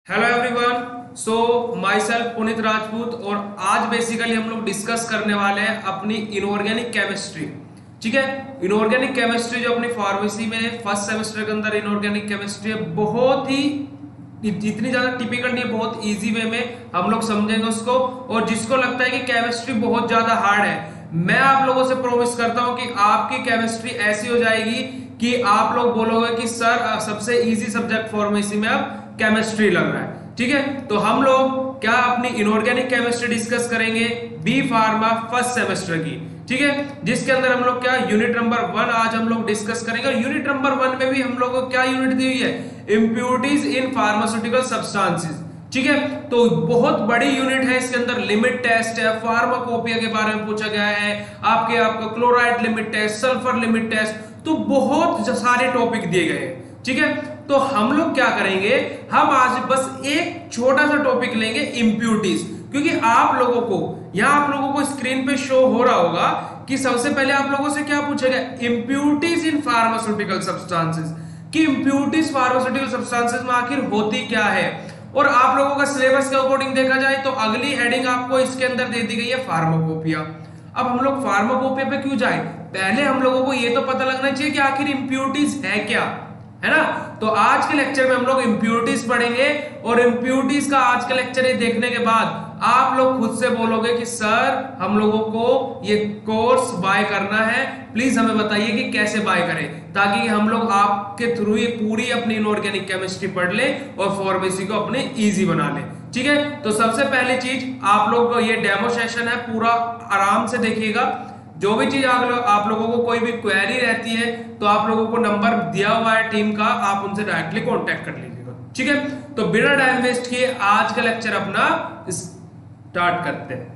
Hello everyone. So my self Puneet Rajput और आज basically हम लोग डिस्कस करने वाले हैं अपनी इनऑर्गेनिक केमिस्ट्री। ठीक है, इनऑर्गेनिक केमिस्ट्री जो अपनी फार्मेसी में फर्स्ट सेमेस्टर के अंदर इनऑर्गेनिक केमिस्ट्री है, बहुत ही इतनी ज्यादा टिपिकल नहीं है, बहुत इजी वे में हम लोग समझेंगे उसको। और जिसको लगता है कि केमिस्ट्री बहुत ज्यादा हार्ड है, मैं आप लोगों से प्रॉमिस करता हूं कि आपकी केमिस्ट्री ऐसी हो जाएगी कि आप लोग बोलोगे कि सर सबसे इजी सब्जेक्ट फार्मेसी में अब केमिस्ट्री लग रहा है। ठीक है, तो हम लोग क्या अपनी इनऑर्गेनिक केमिस्ट्री डिस्कस करेंगे बी फार्मा फर्स्ट सेमेस्टर की। ठीक है, जिसके अंदर हम लोग क्या यूनिट नंबर 1 आज हम लोग डिस्कस करेंगे। और यूनिट नंबर 1 में भी हम लोग को क्या यूनिट दी हुई है, इम्प्योरिटीज इन फार्मास्यूटिकल सब्सटेंसेस। ठीक है, तो बहुत बड़ी यूनिट है, इसके अंदर लिमिट टेस्ट है, फार्माकोपिया के बारे में पूछा गया है, आपका chloride limit test, sulphur limit test, तो बहुत सारे टॉपिक दिए गए हैं। ठीक है, तो हम लोग क्या करेंगे, हम आज बस एक छोटा सा टॉपिक लेंगे इम्प्योरिटीज, क्योंकि आप लोगों को यहां आप लोगों को स्क्रीन पे शो हो रहा होगा कि सबसे पहले आप लोगों से क्या पूछा गया, इम्प्योरिटीज इन फार्मास्यूटिकल सब्सटेंसेस, कि इम्प्योरिटीज फार्मास्यूटिकल सब्सटेंसेस में आखिर होती क्या है। और आप लोगों का सिलेबस के अकॉर्डिंग देखा जाए तो अगली हेडिंग आपको इसके अंदर दे दी गई है फार्माकोपिया। अब हम लोग फार्माकोपिया पे क्यों जाए, पहले हम लोगों को ये तो पता लगना चाहिए कि आखिर इम्प्योरिटीज है क्या, है ना। तो आज के लेक्चर में हम लोग इम्प्योरिटीज पढ़ेंगे, और इम्प्योरिटीज का आज का लेक्चर ये देखने के बाद आप लोग खुद से बोलोगे कि सर हम लोगों को ये कोर्स बाय करना है, प्लीज हमें बताइए कि कैसे बाय करें, ताकि हम लोग आपके थ्रू ये पूरी अपनी इनऑर्गेनिक केमिस्ट्री पढ़ ले और फार्मेसी को अपने इजी बना ले। ठीक है, तो सबसे पहली चीज आप लोग को ये डेमो सेशन है, पूरा आराम से देखिएगा। जो भी चीज आप लोगों को कोई भी क्वेरी रहती है तो आप लोगों को नंबर दिया हुआ है टीम का, आप उनसे डायरेक्टली कांटेक्ट कर लीजिएगा। ठीक है, तो बिना टाइम वेस्ट किए आज का लेक्चर अपना स्टार्ट करते हैं।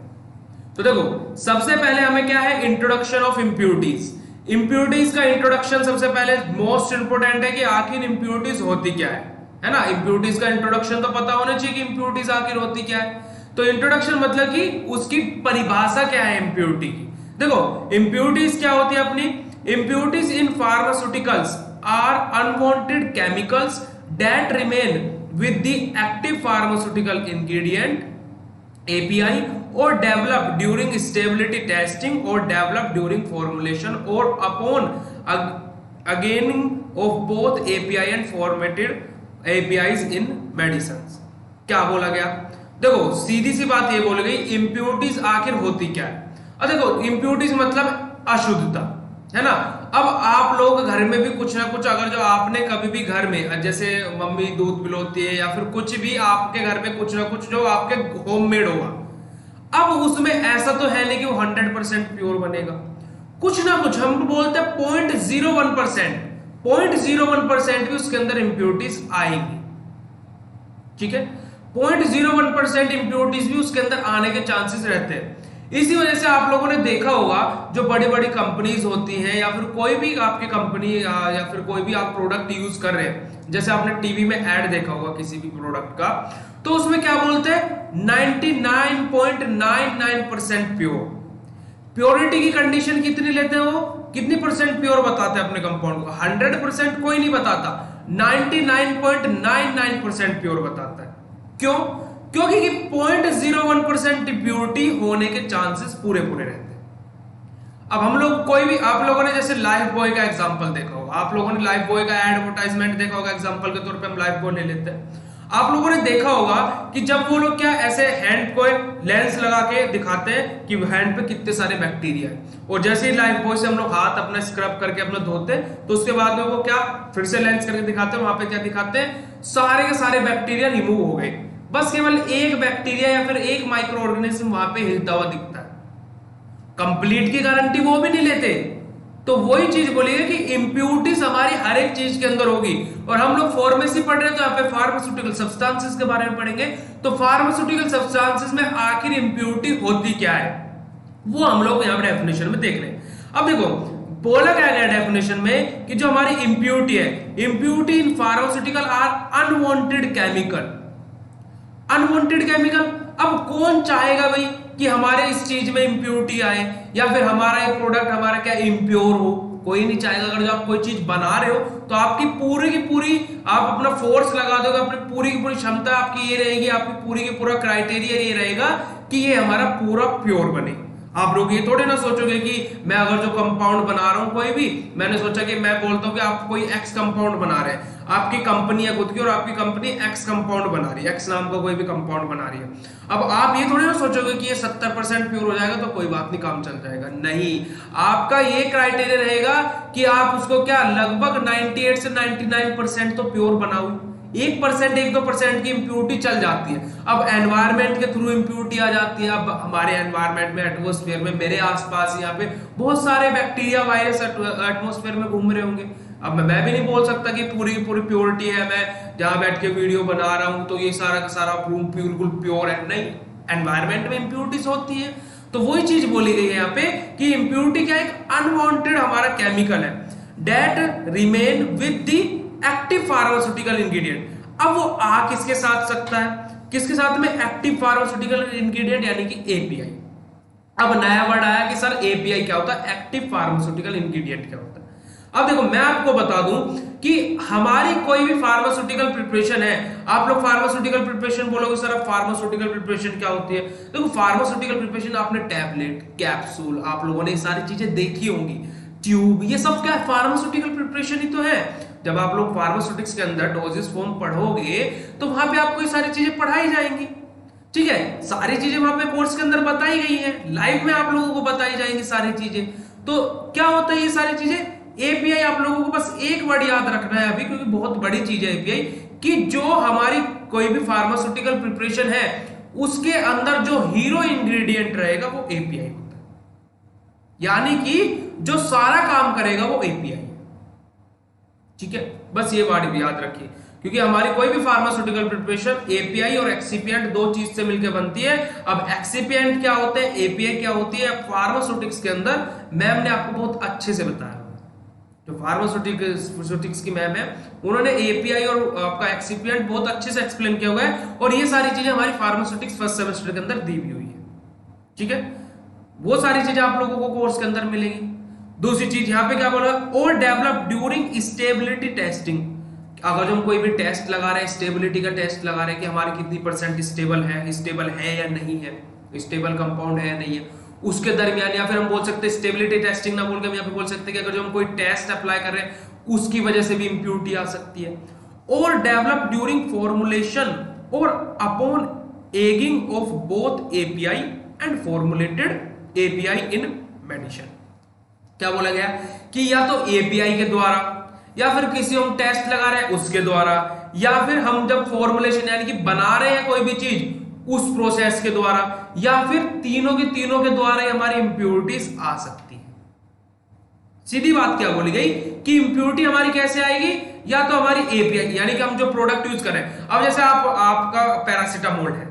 तो देखो, सबसे पहले हमें क्या है, इंट्रोडक्शन ऑफ इम्प्योरिटीज। इम्प्योरिटीज का इंट्रोडक्शन सबसे पहले मोस्ट इंपोर्टेंट है कि आखिर इम्प्योरिटीज होती क्या है ना। इम्प्योरिटीज का इंट्रोडक्शन तो पता होना चाहिए कि इम्प्योरिटीज आखिर होती क्या है। तो इंट्रोडक्शन मतलब कि उसकी परिभाषा क्या है इम्प्योरिटी की। देखो, इम्प्योरिटीज क्या होती है अपनी, impurities in pharmaceuticals are unwanted chemicals that remain with the active pharmaceutical ingredient API or developed during stability testing or developed during formulation or upon againing of both API and formatted APIs in medicines। क्या बोला गया, देखो सीधी सी बात ये बोली गई, impurities आखिर होती क्या है। और देखो, इम्प्योरिटीज मतलब अशुद्धता, है ना। अब आप लोग घर में भी कुछ ना कुछ, अगर जो आपने कभी भी घर में, जैसे मम्मी दूध पिलाती है या फिर कुछ भी आपके घर में कुछ ना कुछ जो आपके होममेड होगा, अब उसमें ऐसा तो है नहीं कि वो 100% प्योर बनेगा, कुछ ना कुछ हम बोलते हैं 0.01%, 0.01% भी उसके अंदर इंप्योरिटीज आएंगी। ठीक है, 0.01% इंप्योरिटीज भी उसके अंदर आने के चांसेस रहते हैं। इसी वजह से आप लोगों ने देखा होगा जो बड़ी बड़ी कंपनीज होती हैं, या फिर कोई भी आपकी कंपनी या फिर कोई भी आप प्रोडक्ट यूज कर रहे हैं, जैसे आपने टीवी में ऐड देखा होगा किसी भी प्रोडक्ट का, तो उसमें क्या बोलते हैं 99.99% प्योर। प्योरिटी की कंडीशन कितनी लेते हैं वो, कितनी परसेंट प्योर बताते हैं अपने कंपाउंड को, 100% कोई नहीं बताता, 99.99% प्योर बताता है। क्यों, क्योंकि 0.01% प्योरिटी होने के चांसेस पूरे पूरे रहते हैं। अब हम लोग कोई भी, आप लोगों ने जैसे लाइफ बॉय का एग्जांपल देखा होगा, आप लोगों ने लाइफ बॉय का एडवर्टाइजमेंट देखा होगा, एग्जांपल के तौर पे हम लाइफ बॉय ले लेते हैं। आप लोगों ने देखा होगा कि जब वो लोग क्या ऐसे हैंड को लेंस लगा के दिखाते हैं कि हैंड पे कितने सारे बैक्टीरिया है, और जैसे ही लाइफ बॉय से हम लोग हाथ अपना स्क्रब करके अपना धोते हैं, तो उसके बाद में वो क्या फिर से लेंस करके दिखाते हैं, वहां पे क्या दिखाते हैं, सारे के सारे बैक्टीरिया रिमूव हो गए, बस केवल एक बैक्टीरिया या फिर एक माइक्रो ऑर्गेनिज्म वहां पे हिलता हुआ दिखता है। कंप्लीट की गारंटी वो भी नहीं लेते। तो वही चीज बोलिए कि इम्प्योरिटीज हमारी हर एक चीज के अंदर होगी। और हम लोग फार्मेसी पढ़ रहे हैं तो यहाँ पे फार्मास्यूटिकल सब्सटेंसेस के बारे में पढ़ेंगे। तो फार्मास्यूटिकल सब्सटेंसेस में आखिर इम्प्योरिटी होती क्या है, वो हम लोग यहाँ पे डेफिनेशन में देख रहे हैं। अब देखो, बोला क्या गया डेफिनेशन में कि जो हमारी इम्प्योरिटी है, impurity in pharmaceutical are unwanted chemical. Unwanted chemical, अब कौन चाहेगा भाई कि हमारे इस चीज में इंप्योरिटी आए, या फिर हमारा ये प्रोडक्ट हमारा क्या इंप्योर हो, कोई नहीं चाहेगा। अगर जो आप कोई चीज बना रहे हो तो आपकी पूरी की पूरी आप अपना फोर्स लगा दोगे, अपनी पूरी की पूरी क्षमता आपकी ये रहेगी, आपकी पूरी की पूरा क्राइटेरिया ये रहेगा कि ये हमारा पूरा प्योर बने। आप लोग ये थोड़े ना सोचोगे कि मैं अगर जो कंपाउंड बना रहा हूं कोई भी, मैंने सोचा कि मैं बोलता हूं कि आप कोई एक्स कंपाउंड बना रहे हैं, आपकी कंपनी है खुद की और आपकी कंपनी एक्स कंपाउंड बना रही है, एक्स नाम का कोई भी कंपाउंड बना रही है। अब आप ये थोड़ी ना सोचोगे कि ये 70% प्योर हो जाएगा तो कोई बात नहीं काम चल जाएगा, नहीं। आपका ये क्राइटेरिया रहेगा कि आप उसको क्या लगभग 98 से 99% तो प्योर बनाओ। 1%, 1-2% की इंप्यूरिटी चल जाती है। अब एनवायरमेंट के थ्रू इंप्यूरिटी आ जाती है। अब हमारे एनवायरमेंट में, एटमॉस्फेयर में, मेरे आसपास यहाँ पे बहुत सारे बैक्टीरिया वायरस एटमॉस्फेयर में घूम रहे होंगे। अब मैं भी नहीं बोल सकता कि पूरी पूरी प्योरिटी है, मैं जहां बैठ के वीडियो बना रहा हूं तो ये सारा का सारा बिल्कुल प्योर है, नहीं। एनवायरमेंट में इंप्यूरिटीज होती है। तो वही चीज बोली गई है यहाँ पे कि इंप्यूरिटी क्या, एक अनवांटेड हमारा केमिकल है that remain with the active pharmaceutical ingredient. अब वो आ किसके साथ सकता है, किसके साथ में, एक्टिव फार्मास्यूटिकल इंग्रेडिएंट यानी कि एपीआई। अब नया वर्ड आया कि सर एपीआई क्या होता है, एक्टिव फार्मास्यूटिकल इंग्रेडिएंट क्या होता है। अब देखो मैं आपको बता दूं कि हमारी कोई भी फार्मास्यूटिकल प्रिपरेशन है, आप लोग फार्मास्यूटिकल प्रिपरेशन बोलोगे सर अब फार्मास्यूटिकल प्रिपरेशन क्या होती है। देखो फार्मास्यूटिकल प्रिपरेशन आपने टैबलेट, कैप्सूल, आप लोगों ने ये सारी चीजें देखी होंगी, ट्यूब, ये सब क्या फार्मास्यूटिकल प्रिपरेशन ही तो है। जब आप लोग फार्मास्यूटिक्स के अंदर डोजेस फॉर्म पढ़ोगे तो वहां पे आपको ये सारी चीजें पढ़ाई जाएंगी, ठीक है। सारी चीजें वहां पे कोर्स के अंदर बताई गई हैं, लाइव में आप लोगों को बताई जाएंगी सारी चीजें। तो क्या होता है ये सारी चीजें, एपीआई आप लोगों को बस एक वर्ड याद रखना है अभी, क्योंकि बहुत बड़ी चीज है एपीआई, कि जो हमारी कोई भी फार्मास्यूटिकल प्रिपरेशन है उसके अंदर जो हीरो इंग्रेडिएंट रहेगा वो एपीआई होता है, यानी कि जो सारा काम करेगा वो एपीआई है, ठीक है। बस ये वर्ड भी याद रखिए, क्योंकि हमारी कोई भी फार्मास्यूटिकल प्रिपरेशन एपीआई और एक्सिपिएंट दो चीज से मिलकर बनती है। अब एक्सिपिएंट क्या होते हैं, एपीआई क्या होती है, फार्मास्यूटिक्स के अंदर मैम ने आपको बहुत अच्छे से बताया। जो फार्मास्यूटिक्स की मैम है उन्होंने एपीआई और आपका एक्सिपिएंट बहुत अच्छे से एक्सप्लेन किया हुआ है, और ये सारी चीजें हमारी फार्मास्यूटिक्स फर्स्ट सेमेस्टर के अंदर दी हुई है, ठीक है। वो सारी चीजें आप लोगों को कोर्स के अंदर मिलेंगी। दूसरी चीज यहाँ पे क्या बोला, और डेवलप ड्यूरिंग स्टेबिलिटी टेस्टिंग। अगर जो हम कोई भी टेस्ट लगा रहे हैं, स्टेबिलिटी का टेस्ट लगा रहे हैं कि हमारी कितनी परसेंट स्टेबल है या नहीं है, स्टेबल कंपाउंड है या नहीं है, उसके दरमियान, या फिर हम बोल सकते हैं स्टेबिलिटी टेस्टिंग ना बोल के हम यहाँ पे बोल सकते हैं कि अगर जो हम कोई टेस्ट अप्लाई कर रहे हैं उसकी वजह से भी इंप्यूरिटी आ सकती है। और डेवलप ड्यूरिंग फॉर्मुलेशन और upon ageing of both API and formulated API in medicine. क्या बोला गया कि या तो एपीआई के द्वारा, या फिर किसी हम टेस्ट लगा रहे हैं उसके द्वारा, या फिर हम जब फॉर्मुलेशन यानी कि बना रहे हैं कोई भी चीज उस प्रोसेस के द्वारा, या फिर तीनों के द्वारा ही हमारी इंप्यूरिटीज आ सकती है। सीधी बात क्या बोली गई कि इंप्यूरिटी हमारी कैसे आएगी, या तो हमारी एपीआई यानी कि हम जो प्रोडक्ट यूज करें। अब जैसे आपका पैरासीटामोल है,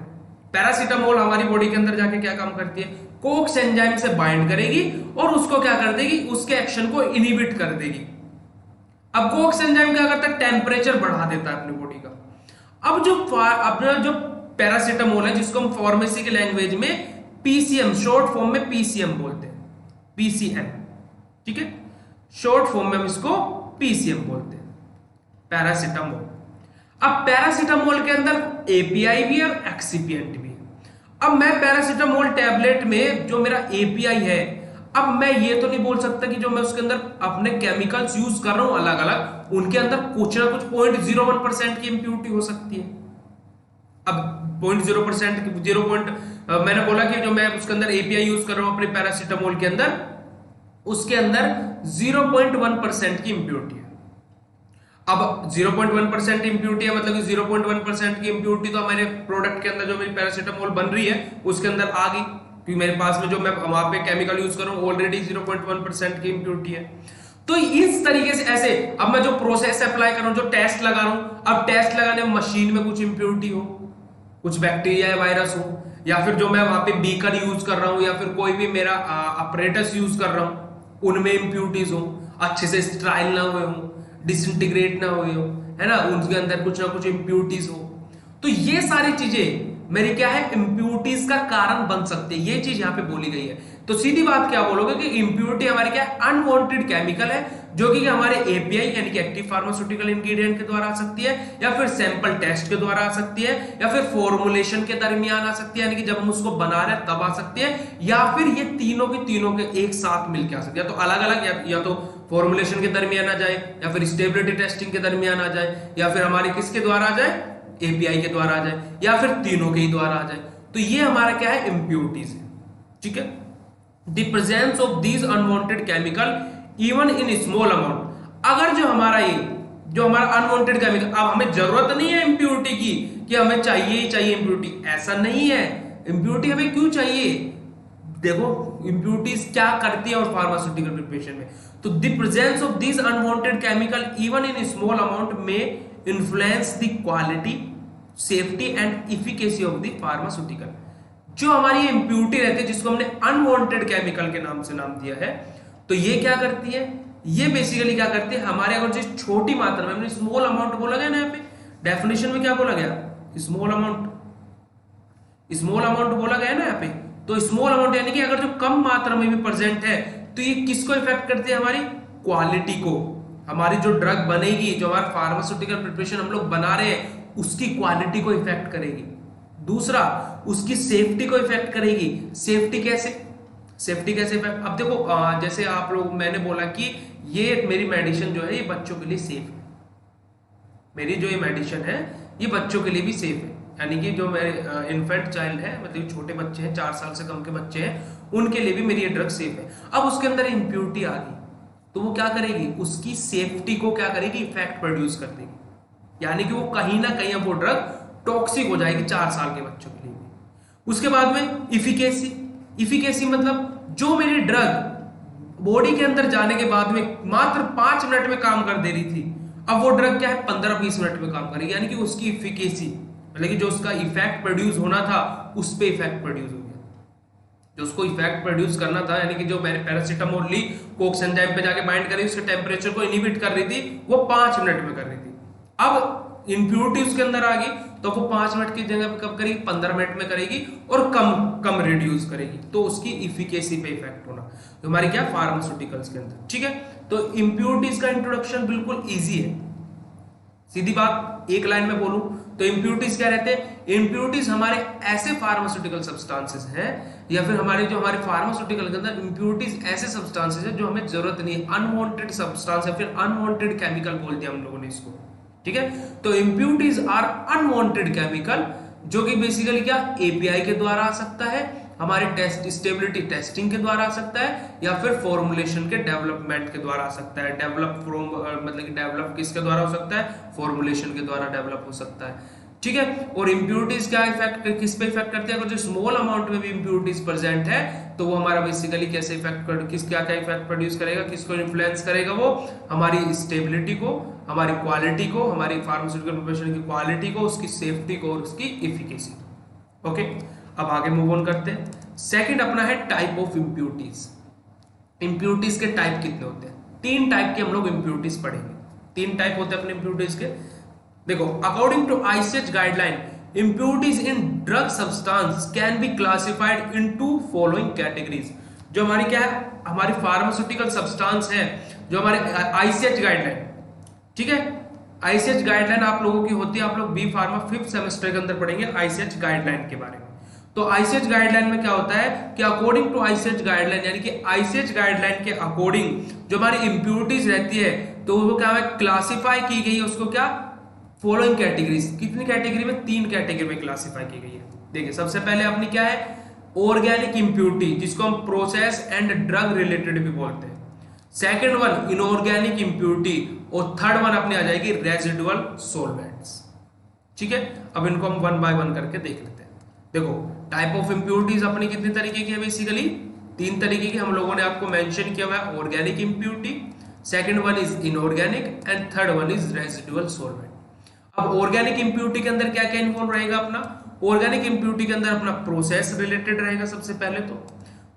पैरासीटामोल हमारी बॉडी के अंदर जाके क्या काम करती है, कोक्स एंजाइम से बाइंड करेगी और उसको क्या कर देगी, उसके एक्शन को इनहिबिट कर देगी। अब कोक्स एंजाइम क्या करता है, टेम्परेचर बढ़ा देता है अपनी बॉडी का। अब जो अपना जो पैरासीटामोल है, जिसको हम फार्मेसी की लैंग्वेज में पीसीएम, शॉर्ट फॉर्म में पीसीएम बोलते हैं, पीसीएम, ठीक है, शॉर्ट फॉर्म में हम इसको पीसीएम बोलते हैं, पैरासीटामोल। अब पैरासीटामोल के अंदर एपीआई भी है और एक्सिपिएंट भी है। अब मैं पैरासीटामोल टैबलेट में जो मेरा एपीआई है, अब मैं ये तो नहीं बोल सकता कि जो मैं उसके अंदर अपने केमिकल्स यूज कर रहा हूं अलग अलग, उनके अंदर कुछ ना कुछ 0.01% की इंप्यूरिटी हो सकती है। अब 0.0% मैंने बोला कि जो मैं उसके अंदर एपीआई यूज कर रहा हूं अपने पैरासीटामोल के अंदर, उसके अंदर 0.1% की इंप्यूरिटी है। अब 0.1% इंप्यूरिटी है, मतलब कि 0.1% की इंप्यूरिटी तो मेरे प्रोडक्ट के अंदर जो मेरी पैरासीटामोल बन रही है उसके अंदर आ गई, क्योंकि मेरे पास में जो मैं वहां पे केमिकल यूज कर रहा हूं ऑलरेडी 0.1% की इंप्यूरिटी है। तो इस तरीके से ऐसे अब मैं जो प्रोसेस अप्लाई कर रहा हूं, जो टेस्ट लगा रहा हूं, अब टेस्ट लगाने में मशीन में कुछ इंप्यूरिटी हो, कुछ बैक्टीरिया या वायरस हो, या फिर जो मैं वहां पे बीकर यूज कर रहा हूं या फिर कोई भी मेरा अपरेटस यूज कर रहा हूं उनमें इंप्यूरिटीज हो, अच्छे से स्टराइल ना हुए हो, डिसइंटीग्रेट ना हुए हो, है ना, उनके अंदर कुछ ना कुछ इंप्यूरिटीज हो। तो ये सारी चीजें मेरी क्या है इंप्यूरिटीज का कारण बन सकते हैं। ये चीज यहां पे बोली गई है। तो सीधी बात क्या बोलोगे कि इंप्यूरिटी हमारी क्या है, अनवांटेड केमिकल है, जो कि हमारे एपीआई यानी कि एक्टिव फार्मास्यूटिकल इंग्रेडिएंट के द्वारा आ सकती है, या फिर सैंपल टेस्ट के द्वारा आ सकती है, या फिर फॉर्मुलेशन के दरमियान आ सकती है, यानी कि जब हम उसको बना रहे हैं तब आ सकती है, या फिर ये तीनों के एक साथ मिलकर आ सकती है। तो अलग अलग या तो फॉर्मुलेशन के दरमियान आ जाए, या फिर स्टेबिलिटी टेस्टिंग के दरमियान आ जाए, या फिर हमारे किसके द्वारा आ जाए, एपीआई के द्वारा आ जाए, या फिर तीनों के ही द्वारा आ जाए। तो ये हमारा क्या है, इंप्यूरिटीज है। ठीक है, the presence of these unwanted chemical even in small amount. अगर जो हमारा अनवांटेड केमिकल, अब हमें जरूरत नहीं है इंप्यूरिटी की कि हमें चाहिए ही चाहिए इंप्यूरिटी, ऐसा नहीं है। इंप्यूरिटी हमें क्यों चाहिए, देखो इंप्यूरिटीज क्या करती है और फार्मास्यूटिकल प्रिपरेशन में। तो the presence of these unwanted chemical even in small amount में influence the quality, safety and efficacy of the pharmaceutical. जो हमारी इंप्यूरिटी रहती है, जिसको हमने अनवांटेड केमिकल के नाम से नाम दिया है, तो ये क्या करती है, ये बेसिकली क्या करती है, हमारे अगर जो छोटी मात्रा में, हमने स्मॉल अमाउंट बोला गया ना, यहाँ पे डेफिनेशन में क्या बोला गया, स्मॉल अमाउंट बोला गया ना यहाँ पे। तो स्मॉल अमाउंट यानी कि अगर जो कम मात्रा में भी प्रेजेंट है, तो ये किसको इफेक्ट करती है, हमारी क्वालिटी को। हमारी जो ड्रग बनेगी, जो हमारा फार्मास्यूटिकल प्रिपरेशन हम लोग बना रहे हैं, उसकी क्वालिटी को इफेक्ट करेगी। दूसरा, उसकी सेफ्टी को इफेक्ट करेगी। सेफ्टी कैसे इफेक्ट, अब देखो जैसे आप लोग, मैंने बोला कि ये मेरी मेडिसिन जो है ये बच्चों के लिए सेफ है, मेरी जो ये मेडिसिन है ये बच्चों के लिए भी सेफ है, यानी कि जो मेरे इन्फेंट चाइल्ड है, मतलब छोटे बच्चे हैं, 4 साल से कम के बच्चे हैं, उनके लिए भी मेरी ये ड्रग सेफ है। अब उसके अंदर इंप्यूरिटी आ गई, तो वो क्या करेगी, उसकी सेफ्टी को क्या करेगी, इफेक्ट प्रोड्यूस कर देगी, यानी कि वो कहीं ना कहीं अब वो ड्रग टॉक्सिक हो जाएगी 4 साल के बच्चों के लिए भी। उसके बाद में इफिकेसी मतलब जो मेरी ड्रग बॉडी के अंदर जाने के बाद में मात्र 5 मिनट में काम कर दे रही थी, अब वो ड्रग क्या है 15-20 मिनट में काम करेगी, यानी कि उसकी इफिकेसी, मतलब कि जो उसका इफेक्ट प्रोड्यूस होना था उस पे इफेक्ट प्रोड्यूस हो गया, जो उसको इफेक्ट प्रोड्यूस करना था, यानी कि जो मैंने पैरासीटामोल ली, कोक्स एंजाइम पे जाके बाइंड करी, उसके टेम्परेचर को इनहिबिट कर रही थी, वो 5 मिनट में कर रही थी। अब इंप्यूरिटी उसके अंदर आ गई, तो वो 5 मिनट की जगह पे कब करेगी, 15 मिनट में करेगी, और कम रिड्यूस करेगी, तो उसकी इफिकेसी पे इफेक्ट होना, तो हमारी क्या फार्मास्यूटिकल्स के अंदर। ठीक है, तो इंप्यूरिटीज का इंट्रोडक्शन बिल्कुल इजी है, सीधी बात एक लाइन में बोलूं तो इंप्यूरिटीज क्या रहते हैं, इंप्यूरिटीज हमारे ऐसे फार्मास्यूटिकल सब्सटेंसेस हैं, या फिर हमारे फार्मास्यूटिकल के अंदर इंप्यूरिटीज ऐसे सब्सटेंसेस हैं जो हमें जरूरत नहीं है, अनवांटेड सब्सटेंस या फिर अनवांटेड केमिकल बोल दिया हम लोगों ने इसको। ठीक है, तो इंप्यूरिटीज आर अनवांटेड केमिकल, जो कि बेसिकली क्या एपीआई के द्वारा आ सकता है, हमारे टेस्ट स्टेबिलिटी टेस्टिंग के द्वारा आ सकता है, या फिर फॉर्मुलेशन के डेवलपमेंट के द्वारा आ सकता है। मतलब कि डेवलप किसके द्वारा हो सकता है, फॉर्मुलेशन के द्वारा डेवलप हो सकता है। ठीक है, और इंप्यूरिटीज क्या इफेक्ट, किस पे इफेक्ट करती है, अगर जो स्मॉल अमाउंट में भी इंप्यूरिटीज प्रेजेंट है, तो वो हमारा बेसिकली कैसे इफेक्ट कर, क्या इफेक्ट प्रोड्यूस करेगा, किसको इन्फ्लुएंस करेगा, वो हमारी स्टेबिलिटी को, हमारी क्वालिटी को, हमारी फार्मास्यूटिकल प्रिपरेशन की क्वालिटी को, उसकी सेफ्टी को और उसकी इफिकेसी। ओके, अब आगे मूव ऑन करते हैं। सेकंड अपना है टाइप ऑफ इंप्यूरिटीज। इंप्यूरिटीज के टाइप कितने होते हैं, 3 टाइप के हम लोग इंप्यूरिटीज पढ़ेंगे। 3 टाइप होते हैं अपने इंप्यूरिटीज के। देखो, according to ICH guideline, impurities in drug substance can be classified into following categories। जो हमारी क्या है, हमारी फार्मास्यूटिकल सब्सटेंस है, जो हमारे आईसीएच गाइडलाइन, ठीक है, आईसीएच गाइडलाइन आप लोगों की होती है, आप लोग बी फार्मा 5th सेमेस्टर के अंदर पढ़ेंगे आईसीएच गाइडलाइन के बारे में। तो आईसीएच गाइडलाइन में क्या होता है कि अकॉर्डिंग टू आईसीएच गाइडलाइन, यानी कि आईसीएच गाइडलाइन के अकॉर्डिंग जो हमारी इंप्यूरिटीज रहती है, तो वो क्या है, क्लासिफाई की गई है, उसको क्या, फॉलोइंग कैटेगरीज। कितनी कैटेगरी में, 3 कैटेगरी में क्लासिफाई की गई है। देखिए, सबसे पहले अपनी क्या है, ऑर्गेनिक इंप्यूरिटी, जिसको हम प्रोसेस एंड ड्रग रिलेटेड भी बोलते हैं। सेकंड वन इनऑर्गेनिक इंप्यूरिटी, और थर्ड वन अपनी आ जाएगी रेजिडुअल सॉल्वेंट्स। ठीक है, अब इनको हम 1 बाय 1 करके देख लेते हैं। देखो, टाइप ऑफ इंप्यूरिटीज अपनी कितने तरीके की है, बेसिकली 3 तरीके की हम लोगों ने आपको मेंशन किया हुआ है। Organic impurity, second one is inorganic, and third one is residual solvent. अब ऑर्गेनिक इंप्यूरिटी के अंदर क्या क्या इन्वॉल्व रहेगा अपना, ऑर्गेनिक इंप्यूरिटी के अंदर अपना प्रोसेस रिलेटेड रहेगा सबसे पहले तो।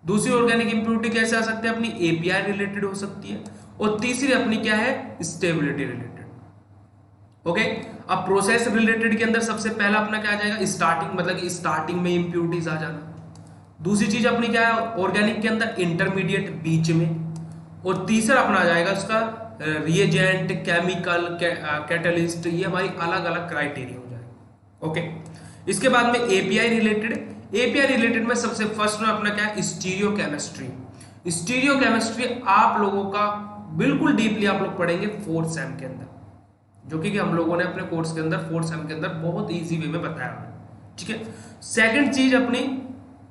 दूसरी ऑर्गेनिक इंप्यूरिटी कैसे आ सकती है, अपनी एपीआई रिलेटेड हो सकती है, और तीसरी अपनी क्या है, स्टेबिलिटी रिलेटेड। ओके। अब प्रोसेस रिलेटेड के अंदर सबसे पहला अपना क्या आ जाएगा, स्टार्टिंग, मतलब कि स्टार्टिंग में इंप्योरिटीज आ जाना। दूसरी चीज अपनी क्या है ऑर्गेनिक के अंदर, इंटरमीडिएट बीच में। और तीसरा अपना आ जाएगा उसका रिएजेंट, केमिकल, कैटलिस्ट, ये हमारी अलग अलग क्राइटेरिया हो जाएगा। ओके। इसके बाद में एपीआई रिलेटेड, एपीआई रिलेटेड में सबसे फर्स्ट में अपना क्या है स्टीरियो केमिस्ट्री। स्टीरियो केमिस्ट्री आप लोगों का बिल्कुल डीपली आप लोग पढ़ेंगे फोर्थ सेम के अंदर, जो कि हम लोगों ने अपने कोर्स के अंदर फोर्थ सेम के अंदर बहुत इजी वे में बताया है। ठीक है। सेकंड चीज अपनी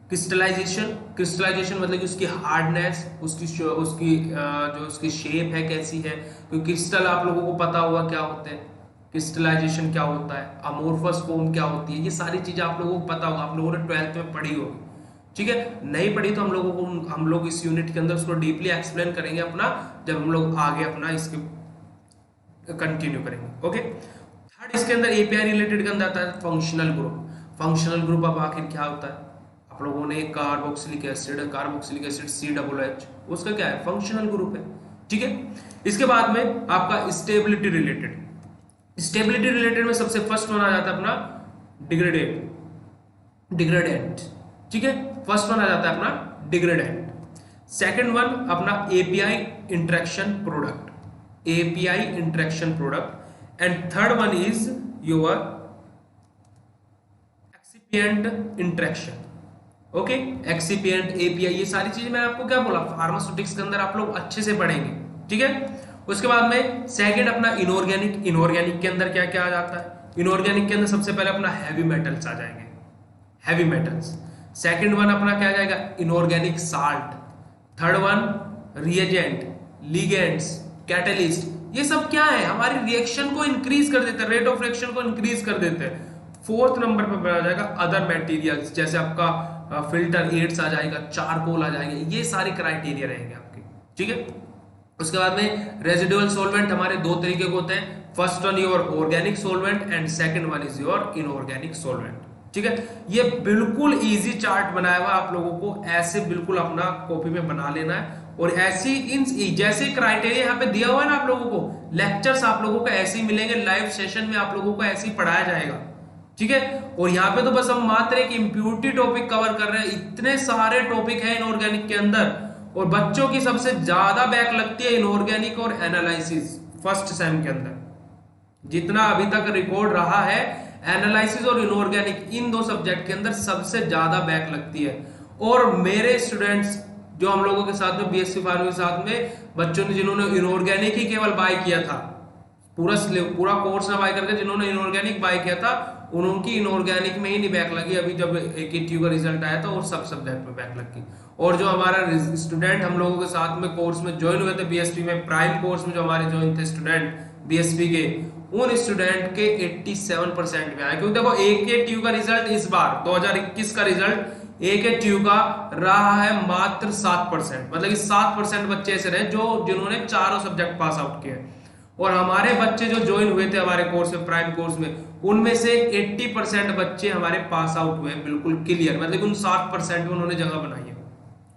क्रिस्टलाइजेशन। क्रिस्टलाइजेशन मतलब कि उसकी हार्डनेस, उसकी जो उसकी शेप है कैसी है, क्योंकि क्रिस्टल आप लोगों को पता होगा क्या होते हैं, क्रिस्टलाइजेशन क्या होता है, अमोर्फस फॉर्म क्या होती है, ये सारी चीजें आप लोगों को पता होगा, आप लोगों ने 12th में पढ़ी होगी। ठीक है। नहीं पढ़ी तो हम लोग इस यूनिट के अंदर उसको डीपली एक्सप्लेन करेंगे अपना, जब हम लोग आगे अपना इसके कंटिन्यू करेंगे। ओके। थर्ड इसके अंदर एपीआई रिलेटेड के अंदर आता है फंक्शनल ग्रुप। फंक्शनल ग्रुप अब आखिर क्या होता है, आप लोगों ने कार्बोक्सिलिक एसिड COOH, उसका क्या है फंक्शनल ग्रुप है। ठीक है। इसके बाद में आपका स्टेबिलिटी रिलेटेड, स्टेबिलिटी रिलेटेड में सबसे फर्स्ट वन आ जाता है अपना डिग्रेडेंट। ठीक है। फर्स्ट वन आ जाता है अपना डिग्रेडेंट। सेकंड वन अपना API interaction product, API interaction product, and third one is your excipient interaction। Okay. Excipient, API, ये सारी चीजें मैंने आपको क्या बोला फार्मास्यूटिक्स के अंदर आप लोग अच्छे से पढ़ेंगे। ठीक है। उसके बाद में सेकंड अपना इनऑर्गेनिक। इनऑर्गेनिक के अंदर क्या क्या आ जाता है, इनऑर्गेनिक के अंदर सबसे पहले अपना हैवी मेटल्स आ जाएंगे, हैवी मेटल्स। सेकंड वन अपना क्या आ जाएगा inorganic salt. Third one reagent, ligands, catalyst, ये सब क्या है हमारी रिएक्शन को इंक्रीज कर देते हैं, रेट ऑफ रिएक्शन को इंक्रीज कर देते हैं। फोर्थ नंबर पे आ जाएगा अदर मटेरियल्स, जैसे आपका फिल्टर एड्स आ जाएगा, चारकोल आ जाएगा, ये सारे क्राइटेरिया रहेंगे आपके। ठीक है। उसके बाद में रेजिडुअल सॉल्वेंट हमारे दो तरीके के होते हैं, first one your organic solvent and second one is your inorganic solvent. ठीक है। ये बिल्कुल इजी चार्ट बनाया हुआ आप लोगों को, ऐसे बिल्कुल अपना कॉपी में बना लेना है। और ऐसी इन जैसे क्राइटेरिया यहाँ पे दिया हुआ है ना आप लोगों को, लेक्चर्स आप लोगों को ऐसे ही मिलेंगे, लाइव सेशन में आप लोगों को ऐसे ही पढ़ाया जाएगा। ठीक है। और यहाँ पे तो बस हम मात्र एक इम्प्योरिटी टॉपिक कवर कर रहे हैं, इतने सारे टॉपिक है इनऑर्गेनिक के अंदर। और बच्चों की सबसे ज्यादा बैक लगती है इनऑर्गेनिक और एनालिसिस फर्स्ट सेम के अंदर। जितना अभी तक रिकॉर्ड रहा है, एनालिसिस और इनऑर्गेनिक इन दो सब्जेक्ट के अंदर सबसे ज्यादा बैक लगती है। और मेरे स्टूडेंट्स जो हम लोगों के साथ में बीएससी फार्मेसी के साथ में बच्चों ने जिन्होंने इनऑर्गेनिक ही केवल बाय किया था, पूरा कोर्स ना बाय करके जिन्होंने इनऑर्गेनिक बाय किया था, उनकी इनऑर्गेनिक में ही नहीं बैक लगी। अभी जब AKTU का रिजल्ट आया था और सब सब्जेक्ट में बैक लगी। और जो हमारा स्टूडेंट हम लोगों के साथ में कोर्स में ज्वाइन हुए थे बीएसपी में, प्राइम कोर्स में जो हमारे ज्वाइन थे स्टूडेंट बीएसपी के, उन स्टूडेंट के 87% में आए। क्योंकि देखो AKTU का रिजल्ट इस बार 2021 का रिजल्ट AKTU का रहा है मात्र 7%, मतलब कि 7% बच्चे ऐसे रहे जिन्होंने चारों सब्जेक्ट पास आउट किए। और हमारे बच्चे जो ज्वाइन हुए थे हमारे कोर्स में, प्राइम कोर्स में, उनमें से 80% बच्चे हमारे पास आउट हुए हैं बिल्कुल क्लियर, मतलब कि उन 7% में उन्होंने जगह बनाई है।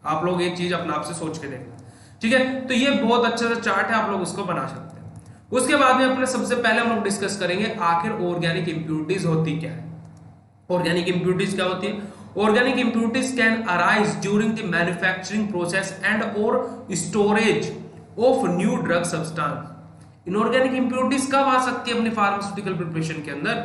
आप लोग एक चीज अपने आप से सोच के देखना। ठीक है। तो ये बहुत अच्छा सा चार्ट है, आप लोग उसको बना सकते हैं। उसके बाद में अपने सबसे पहले हम लोग डिस्कस करेंगे आखिर ऑर्गेनिक इंप्योरिटीज होती क्या है। ऑर्गेनिक इंप्योरिटीज क्या होती है? Organic impurities can arise during the manufacturing process and or storage of new drug substance। Inorganic impurities कब आ सकती है अपनी फार्मास्यूटिकल प्रिपरेशन के अंदर?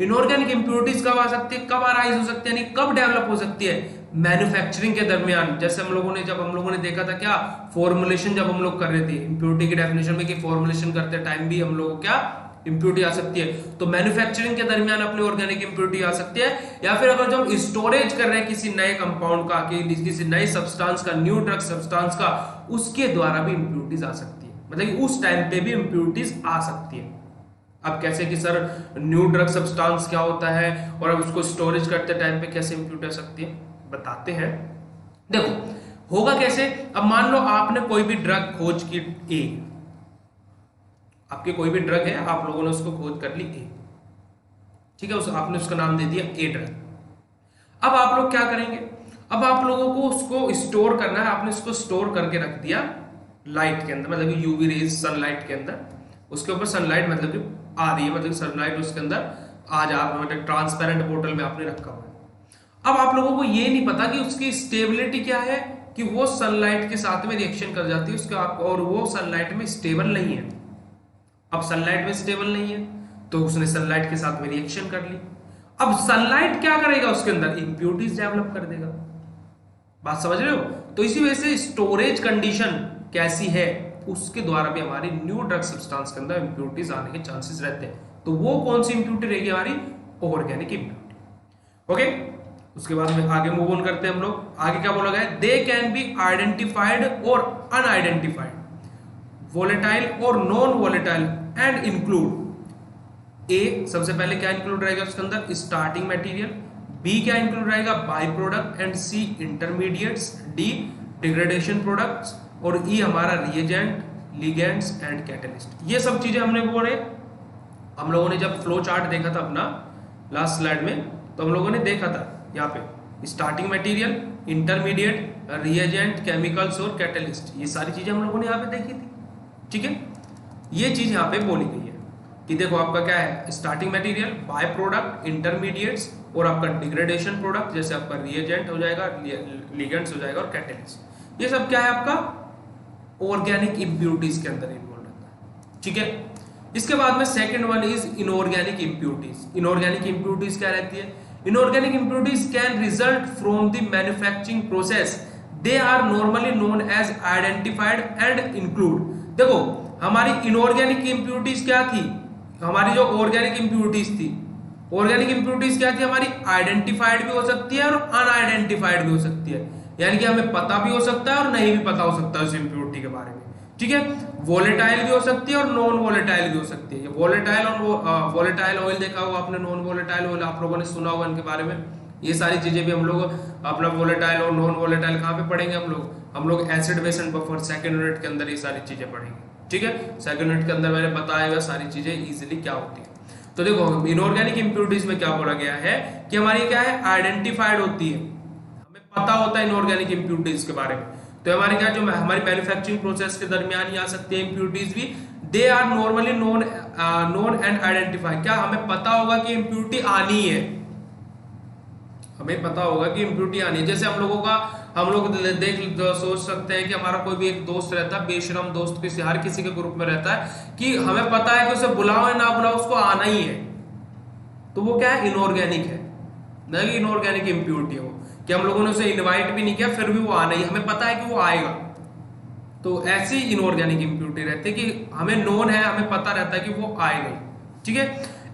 Inorganic impurities कब आ सकती है, कब अराइज हो सकती है, यानी कब डेवलप हो सकती है? मैन्युफैक्चरिंग के दरमियान। जैसे हम लोगों ने देखा था क्या, फॉर्मुलेशन जब हम लोग कर रहे थे इंप्योरिटी की डेफिनेशन में, कि फॉर्मुलेशन करते टाइम भी हम लोगों क्या इंप्योरिटी आ सकती है। तो मैन्युफैक्चरिंग के दरमियान अपनी ऑर्गेनिक इंप्योरिटी आ सकती है, या फिर अगर जब स्टोरेज कर रहे हैं किसी नए कंपाउंड का, किसी नए सब्सटेंस का, न्यू ड्रग सब्सटेंस का, उसके द्वारा भी इंप्योरिटीज आ सकती है, मतलब कि उस टाइम पे भी इंप्योरिटीज आ सकती है। अब कैसे कि सर न्यू ड्रग सब्सटेंस क्या होता है और अब उसको स्टोरेज करते टाइम पे कैसे इंप्योरिटी आ सकती है, बताते हैं। देखो होगा कैसे। अब मान लो आपने कोई भी ड्रग खोज की, आपके कोई भी ड्रग है, आप लोगों ने उसको खोज कर ली ए, ठीक है, आपने उसका नाम दे दिया ए ड्रग। अब आप लोग क्या करेंगे, अब आप लोगों को उसको स्टोर करना है। आपने उसको स्टोर करके रख दिया लाइट के अंदर, मतलब कि यूवी रेज सनलाइट के अंदर, उसके ऊपर सनलाइट मतलब कि आ रही है, मतलब सनलाइट उसके अंदर आ जा, मतलब ट्रांसपेरेंट बोतल में आपने रखा हुआ है। अब आप लोगों को ये नहीं पता कि उसकी स्टेबिलिटी क्या है, कि वो सनलाइट के साथ में रिएक्शन कर जाती है उसके और वो सनलाइट में स्टेबल नहीं है। अब सनलाइट में स्टेबल नहीं है तो उसने सनलाइट के साथ में रिएक्शन कर ली। अब सनलाइट क्या करेगा, उसके अंदर इंप्योरिटीज डेवलप कर देगा। बात समझ रहे हो? तो इसी वजह से स्टोरेज कंडीशन कैसी है उसके द्वारा भी हमारी न्यू ड्रग सब्सटेंस के अंदर इंप्योरिटीज आने के चांसेस रहते हैं। तो वो कौन सी इंप्योरिटी रहेगी, हमारी ऑर्गेनिक इंप्योरिटी। ओके, उसके बाद में आगे मूव ऑन करते हैं हम लोग। आगे क्या बोला गया है, दे कैन बी आइडेंटिफाइड और अनआइडेंटिफाइड, वोलेटाइल और non volatile and include. A सबसे पहले क्या इंक्लूड रहेगा उसके अंदर, स्टार्टिंग मटेरियल। बी क्या इंक्लूड रहेगा, by product. And C intermediates. D degradation products. और ई हमारा रिएजेंट, लिगेंड्स एंड कैटलिस्ट। ये सब चीजें हमने बोले, हम लोगों ने जब फ्लो चार्ट देखा था अपना लास्ट स्लाइड में, तो हम लोगों ने देखा था यहाँ पे starting material, intermediate, reagent, chemicals और कैटलिस्ट। ये सारी चीजें हम लोगों ने यहाँ पे देखी थी। ठीक है, ये चीज यहाँ पे बोली गई है कि देखो आपका क्या है, starting material, by product, intermediates और आपका डिग्रेडेशन प्रोडक्ट, जैसे आपका रिएजेंट हो जाएगा, लिगेंड्स हो जाएगा और कैटलिस्ट। ये सब क्या है, आपका ऑर्गेनिक इंप्योरिटीज के अंदर इन्वॉल्व रहता है। ठीक है, इसके बाद में second one is inorganic impurities. Inorganic impurities क्या रहती है, inorganic impurities can result from the manufacturing process, they are normally known as identified and include. देखो हमारी इनऑर्गेनिक इंप्योरिटीज क्या थी, हमारी जो ऑर्गेनिक इंप्योरिटीज थी, ऑर्गेनिक इंप्योरिटीज क्या थी हमारी, आइडेंटिफाइड भी हो सकती है और अनआइडेंटिफाइड भी हो सकती है, यानी कि हमें पता भी हो सकता है और नहीं भी पता हो सकता है उस इंप्योरिटी के बारे में। ठीक है, वोलेटाइल भी हो सकती है और नॉन वोलेटाइल भी हो सकती है। वोलेटाइल और वोलेटाइल ऑयल देखा होगा आपने, नॉन वोलेटाइल ऑयल आप लोगों ने सुना होगा इनके बारे में। ये सारी चीजें भी हम लोग अपना वोलेटाइल और नॉन वोलेटाइल कहाँ पे पढ़ेंगे हम लोग acid base and buffer second unit के अंदर ये सारी चीजें पढ़ेंगे। ठीक है, सेकंड यूनिट के अंदर मैंने बताया हुआ सारी चीजें इजीली क्या होती है। तो देखो इनऑर्गेनिक इंप्योरिटीज में क्या बोला गया है कि हमारी क्या है, आइडेंटिफाइड होती है, हमें पता होता है इनऑर्गेनिक इंप्योरिटीज के बारे में। तो हमारी क्या, जो हमारी मैन्युफैक्चरिंग प्रोसेस के दरमियान ही आ सकती है इंप्योरिटीज भी, they are normally known and identified. क्या हमें पता होगा कि इंप्योरिटी आनी है, हमें पता होगा कि इंप्योरिटी आनी है। जैसे हम लोग देख सोच सकते हैं कि हमारा कोई भी एक दोस्त रहता है, बेशरम दोस्त, किसी हर किसी के ग्रुप में रहता है कि हमें पता है कि उसे बुलाओ या ना बुलाओ उसको आना ही है, तो वो क्या है, इनऑर्गेनिक है, ना कि इनऑर्गेनिक इंप्योरिटी है वो, कि हम लोगों ने उसे इनवाइट भी नहीं किया फिर भी वो आना ही, हमें पता है कि वो आएगा। तो ऐसी इनऑर्गेनिक इंप्योरिटी रहती है कि हमें नोन है, हमें पता रहता है कि वो आएगा। ठीक है,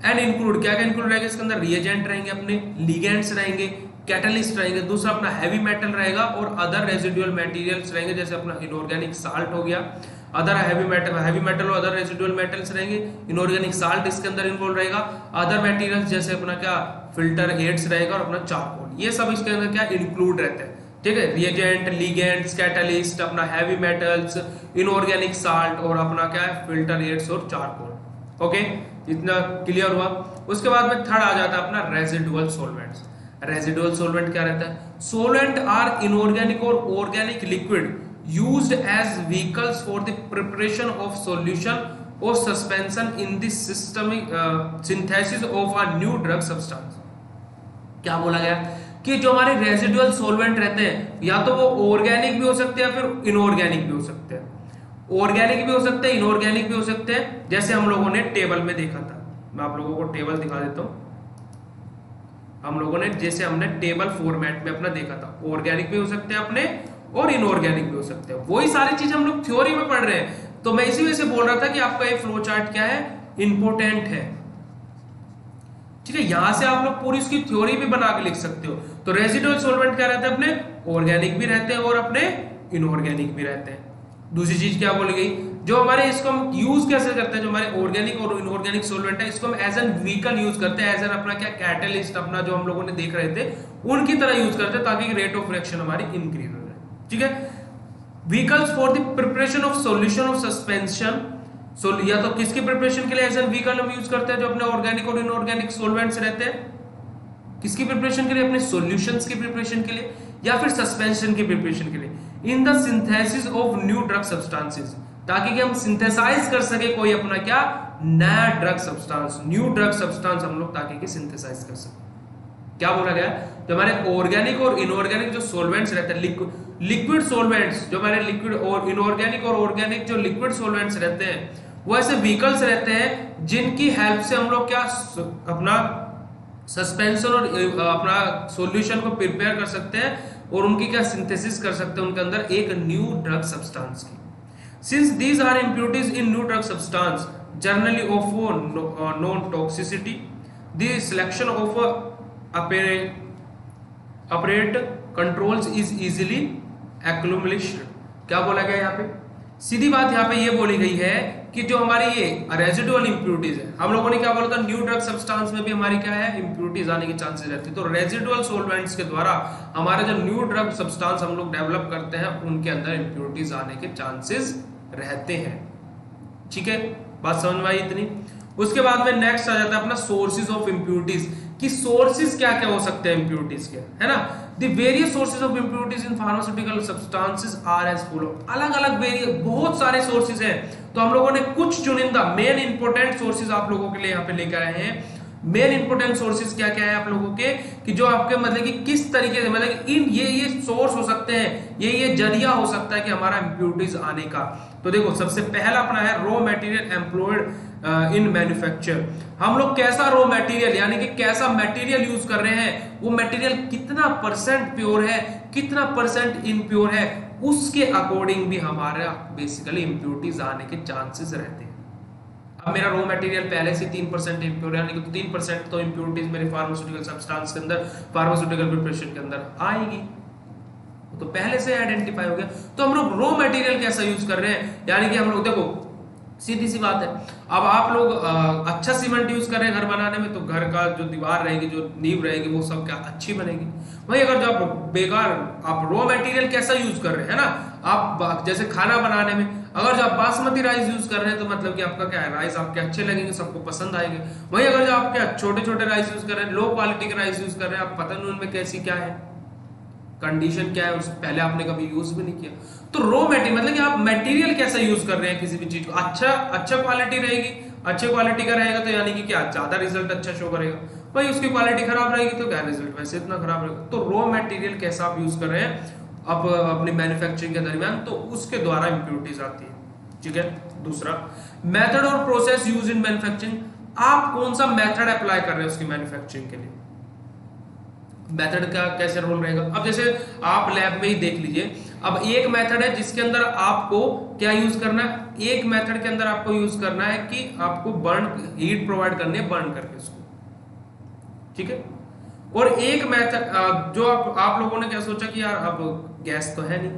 एंड इंक्लूड क्या क्या इंक्लूड रहेगा इसके अंदर, रिएजेंट रहेंगे अपने, लिगेंड्स रहेंगे, कैटलिस्ट रहेंगे, दूसरा अपना हैवी मेटल रहेगा और अदर रेजिडुअल मटेरियल्स रहेंगे, जैसे अपना इनऑर्गेनिक साल्ट हो गया, अदर हैवी मेटल और अदर रेजिडुअल मेटल्स रहेंगे। इनऑर्गेनिक साल्ट इसके अंदर इन्वॉल्व रहेगा, अदर मटेरियल्स जैसे अपना क्या फिल्टर एड्स रहेगा और अपना चारकोल, ये सब इसके अंदर क्या इंक्लूड रहते हैं। ठीक है, रिएजेंट, लिगेंड्स, कैटलिस्ट, अपना हैवी मेटल्स, इनऑर्गेनिक साल्ट और अपना क्या है, फिल्टर एड्स और चारकोल। ओके, इतना क्लियर हुआ। उसके बाद में थर्ड आ जाता है अपना रेजिडुअल सॉल्वेंट्स। रेजिडुअल सॉल्वेंट क्या रहता है, सोलेंट आर इनऑर्गेनिक और organic liquid used as vehicles for the preparation of solution और suspension in the systemic synthesis of a new drug substance. क्या बोला गया कि जो हमारे रेजिडुअल सॉल्वेंट रहते हैं, या तो वो ऑर्गेनिक भी हो सकते हैं फिर इनऑर्गेनिक भी हो सकते हैं, ऑर्गेनिक भी हो सकते हैं, इनऑर्गेनिक भी हो सकते हैं। जैसे हम लोगों ने टेबल में देखा था, मैं आप लोगों को टेबल दिखा देता हूं। हम लोगों ने जैसे हमने टेबल फॉर्मेट में अपना देखा था, ऑर्गेनिक भी हो सकते हैं अपने और इनऑर्गेनिक भी हो सकते हैं। वही सारी चीज हम लोग थ्योरी में पढ़ रहे हैं, तो मैं इसी वजह से बोल रहा था कि आपका ये फ्लो चार्ट क्या है, इंपोर्टेंट है। ठीक है, यहां से आप लोग पूरी उसकी थ्योरी भी बना के लिख सकते हो। तो रेजिडुअल सॉल्वेंट क्या रहते हैं, अपने ऑर्गेनिक भी रहते हैं और अपने इनऑर्गेनिक भी रहते हैं। दूसरी चीज क्या बोली गई, जो हमारे इसको हम यूज कैसे करते हैं, जो हमारे ऑर्गेनिक और इनऑर्गेनिक सॉल्वेंट है, इसको हम एज एन व्हीकल यूज करते हैं, एज एन अपना क्या कैटलिस्ट, अपना जो हम लोगों ने देख रहे थे उनकी तरह यूज करते हैं, ताकि रेट ऑफ रिएक्शन हमारी इंक्रीज हो जाए। ठीक है, vehicles for the preparation of solution of suspension, या तो किसकी प्रिपरेशन के लिए एज एन व्हीकल हम यूज करते हैं, जो अपने ऑर्गेनिक और इनऑर्गेनिक सॉल्वेंट्स रहते हैं, किसकी प्रिपरेशन के लिए, अपने सॉल्यूशंस की प्रिपरेशन के लिए या फिर सस्पेंशन की प्रिपरेशन के लिए, in the synthesis of new drug substances, ताकि कि हम सिंथेसाइज कर सके कोई अपना क्या नया drug substance, new drug substance हम लोग ताकि कि सिंथेसाइज कर सके। क्या बोला गया, जो हमारे ऑर्गेनिक और इनऑर्गेनिक जो सॉल्वेंट्स रहते हैं, लिक्विड सॉल्वेंट्स, जो हमारे लिक्विड और इनऑर्गेनिक और ऑर्गेनिक जो लिक्विड सॉल्वेंट्स रहते हैं, वो ऐसे व्हीकल्स रहते हैं जिनकी हेल्प से हम लोग क्या अपना सस्पेंशन और अपना सॉल्यूशन को प्रिपेयर कर सकते हैं और उनकी क्या सिंथेसिस कर सकते हैं उनके अंदर एक न्यू ड्रग सब्सटेंस की। Since these are impurities in new drug substance generally of non toxicity, the selection of appropriate controls is easily accumulation. क्या बोला गया यहाँ पे, सीधी बात यहाँ पे ये बोली गई है कि जो हमारी ये रेजिडुअल इंप्योरिटीज है, हम लोगों ने क्या बोला था, न्यू ड्रग सब्सटेंस में भी हमारी क्या है इंप्योरिटीज आने की चांसेस रहती है। तो रेजिडुअल सॉल्वेंट्स के द्वारा हमारा जो न्यू ड्रग सब्सटेंस हम लोग डेवलप करते हैं उनके अंदर इंप्योरिटीज आने के चांसेस रहते हैं। ठीक है, बात समझ में आई इतनी। उसके बाद में नेक्स्ट आ जाता है अपना सोर्सेज ऑफ इंप्योरिटीज, कि सोर्सेज क्या क्या हो सकते हैं इंप्योरिटीज के, है ना। The various sources of impurities in pharmaceutical substances are as follow. अलग अलग बहुत सारे सोर्सेज हैं, तो हम लोगों ने कुछ चुनिंदा मेन इंपोर्टेंट सोर्सेज आप लोगों के लिए यहाँ पे लेकर आए हैं। मेन इंपोर्टेंट सोर्सेज क्या क्या है आप लोगों के, कि जो आपके मतलब कि किस तरीके से मतलब इन ये सोर्स हो सकते हैं, ये जरिया हो सकता है कि हमारा इंप्योरिटीज आने का। तो देखो सबसे पहला अपना है raw material employed in manufacture. हम लोग कैसा रॉ मटेरियल यानी कि कैसा मटेरियल यूज कर रहे हैं, वो मटेरियल कितना परसेंट प्योर है, कितना परसेंट इनप्योर है, उसके अकॉर्डिंग भी हमारा बेसिकली इंप्योरिटीज आने के चांसेस रहते हैं। अब मेरा रॉ मटेरियल पहले से 3% इम्प्योर है, यानी कि 3% तो इम्प्योरिटीज मेरे फार्मास्यूटिकल सब्सटेंस के अंदर, फार्मास्यूटिकल प्रिपरेशन के अंदर आएगी, तो पहले से आइडेंटिफाई हो गया। तो हम लोग रॉ मटेरियल कैसा यूज कर रहे हैं, यानी कि हम लोग देखो सीधी सी बात है, अब आप लोग अच्छा सीमेंट यूज कर रहे हैं घर बनाने में, तो घर का जो दीवार रहेगी, जो नींव रहेगी, वो सब क्या अच्छी बनेगी। वही अगर जो आप बेकार आप रॉ मटेरियल कैसा यूज कर रहे हैं ना, आप जैसे खाना बनाने में अगर जो आप बासमती राइस यूज कर रहे हैं, तो मतलब कि आपका क्या है, राइस आपके अच्छे लगेंगे, सबको पसंद आएंगे। वही अगर जो आप क्या छोटे छोटे राइस यूज कर रहे हैं, लो क्वालिटी के राइस यूज कर रहे हैं, आप पता नहीं उनमें कैसी क्या है कंडीशन, क्या है, उस पहले आपने कभी यूज भी नहीं किया। तो रॉ मटेरियल मतलब कि आप मटेरियल कैसा यूज कर रहे हैं किसी भी चीज को, अच्छा क्वालिटी रहेगी, अच्छे क्वालिटी का रहेगा तो यानी कि क्या ज्यादा रिजल्ट अच्छा शो करेगा। वही उसकी क्वालिटी खराब रहेगी तो क्या रिजल्ट वैसे इतना खराब रहेगा। तो रॉ मटेरियल कैसा आप यूज कर रहे हैं अब अपनी मैन्युफैक्चरिंग के दरमियान, तो उसके द्वारा इंप्योरिटीज आती है। ठीक है, दूसरा मेथड और प्रोसेस यूज इन मैन्युफैक्चरिंग, आप कौन सा मेथड अप्लाई कर रहे हैं उसकी मैन्युफैक्चरिंग के लिए, मेथड का कैसे रोल रहेगा। अब जैसे आप लैब में ही देख लीजिए, अब एक मेथड है जिसके अंदर आपको क्या यूज करना है, एक मेथड के अंदर आपको यूज करना है कि आपको बर्न हीट प्रोवाइड करनी है बर्न करके उसको, ठीक है। और एक मेथड जो आप लोगों ने क्या सोचा कि यार अब गैस तो है नहीं,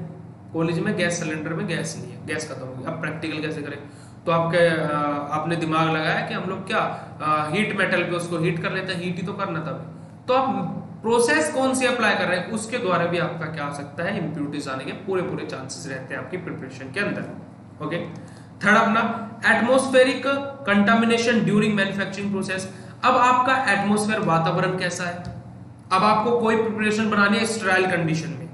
कॉलेज में गैस सिलेंडर में गैस नहीं है, गैस खत्म हो गई, अब प्रैक्टिकल कैसे करें। तो आपने दिमाग लगाया कि हम लोग क्या हीट मेटल पे उसको हीट कर लेते हैं, हीट ही तो करना था। तो आप प्रोसेस कौन सी अप्लाई कर रहे हैं, उसके द्वारा भी आपका क्या हो सकता है इंप्योरिटीज आने के पूरे चांसेस रहते हैं आपकी प्रिपरेशन के अंदर। ओके, थर्ड अपना atmospheric contamination during manufacturing process. अब आपका एटमॉस्फेयर वातावरण कैसा है, अब आपको कोई प्रिपरेशन बनानी है स्टेराइल कंडीशन में,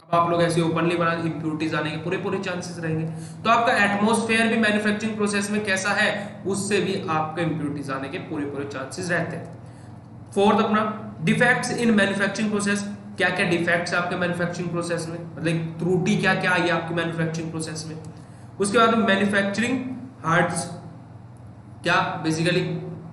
अब आप लोग ऐसे ओपनली बना, इंप्योरिटीज आने के पूरे चांसेस रहेंगे। तो आपका एटमॉस्फेयर भी मैन्युफैक्चरिंग प्रोसेस में कैसा है, उससे भी आपके इंप्योरिटीज आने के पूरे चांसेस रहते हैं। फोर्थ अपना डिफेक्ट्स इन मैन्युफैक्चरिंग प्रोसेस, क्या क्या डिफेक्ट्स है आपके मैन्युफैक्चरिंग प्रोसेस में, मतलब त्रुटि क्या क्या आई है आपकी मैन्युफैक्चरिंग प्रोसेस में। उसके बाद मैन्युफैक्चरिंग हार्ड्स, क्या बेसिकली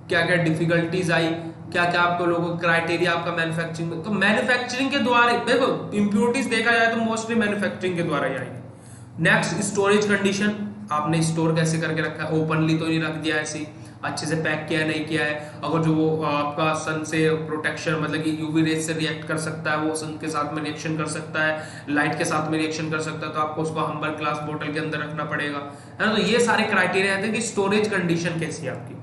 क्या क्या डिफिकल्टीज आई, क्या क्या आपको लोगों को क्राइटेरिया आपका मैन्युफैक्चरिंग में। तो मैन्युफैक्चरिंग के द्वारा देखो इंप्योरिटीज देखा जाए तो मोस्टली मैन्युफैक्चरिंग के द्वारा ही आएगी। नेक्स्ट स्टोरेज कंडीशन, आपने स्टोर कैसे करके रखा है, ओपनली तो नहीं रख दिया ऐसे, अच्छे से पैक किया नहीं किया है। अगर जो वो आपका सन से प्रोटेक्शन मतलब कि यूवी रेज से रिएक्ट कर सकता है, वो सन के साथ में रिएक्शन कर सकता है, लाइट के साथ में रिएक्शन कर सकता है, तो आपको उसको हम्बल ग्लास बोतल के अंदर रखना पड़ेगा, है ना। तो ये सारे क्राइटेरिया रहते हैं कि स्टोरेज कंडीशन कैसी है आपकी।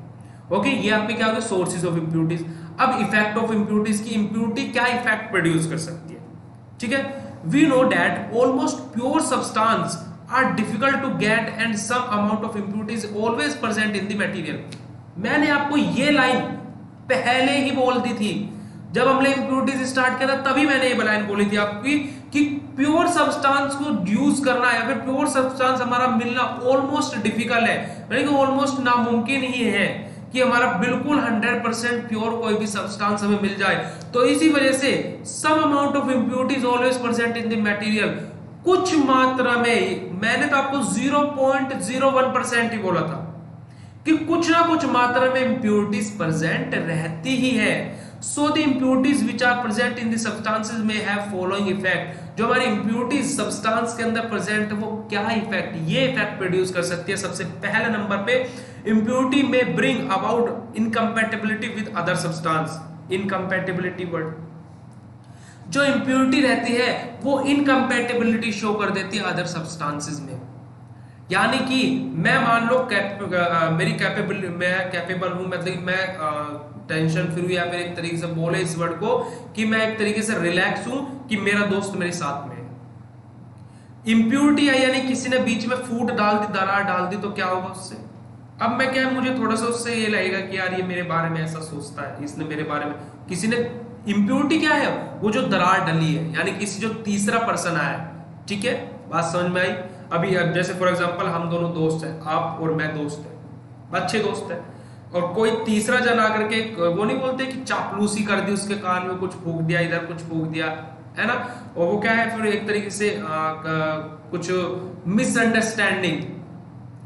ओके, ये आपके क्या होगा सोर्सेज ऑफ इंप्योरिटीज। अब इफेक्ट ऑफ इंप्योरिटीज की इंप्योरिटी क्या इफेक्ट प्रोड्यूस कर सकती है, ठीक है। We know that almost pure substance are difficult to get and some amount of impurities always present in the material. मैंने आपको ये लाइन पहले ही बोल दी थी, जब हमने इंप्योरिटीज स्टार्ट किया था तभी मैंने ये लाइन बोली थी आपकी कि प्योर सब्सटेंस को यूज करना या फिर प्योर सब्सटेंस हमारा मिलना ऑलमोस्ट डिफिकल्ट है, यानी कि ऑलमोस्ट नामुमकिन ही है कि हमारा बिल्कुल 100% प्योर कोई भी सब्सटेंस हमें मिल जाए। तो इसी वजह से some amount of impurities always present in the material, कुछ मात्रा में, मैंने तो आपको 0.01% ही बोला था कि कुछ ना कुछ मात्रा में इंप्योरिटीज प्रेजेंट रहती ही है। So the impurities which are present in the substances में हैव फॉलोइंग इफेक्ट, जो हमारी इंप्योरिटीज सब्सटेंस के अंदर प्रेजेंट है वो क्या इफेक्ट, ये इफेक्ट प्रोड्यूस कर सकती है। सबसे पहले नंबर पे इंप्योरिटी में bring about incompatibility with other substance. Incompatibility word, जो इंप्योरिटी रहती है वो इनकम्पैटिबिलिटी शो कर देती है अदर सब्सटेंसेस में, यानी कि मैं मान लो मेरी कैपेबिलिटी, मैं कैपेबल हूं, मतलब मैं टेंशन फ्री या फिर एक तरीके से बोले इस वर्ड को कि मैं एक तरीके से रिलैक्स हूं कि मेरा दोस्त मेरे साथ में है। इंप्योरिटी है यानी किसी ने बीच में फूट डाल दी, दरार डाल दी, तो क्या होगा उससे? अब मैं क्या, मुझे थोड़ा सा उससे ये लगेगा कि यार ये मेरे बारे में ऐसा सोचता है, इसने मेरे बारे में, किसी ने, इंप्योरिटी क्या है? वो जो दरार डली है, यानी किसी जो तीसरा पर्सन आया, ठीक है, बात समझ में आई? अभी जैसे फॉर एग्जांपल हम दोनों दोस्त हैं, आप और मैं दोस्त हैं, अच्छे दोस्त हैं, और कोई तीसरा जन आकर के, वो नहीं बोलते कि चापलूसी कर दी, उसके कान में कुछ फूंक दिया, इधर कुछ फूंक दिया, है ना, और वो क्या है फिर एक तरीके से कुछ मिसअंडरस्टैंडिंग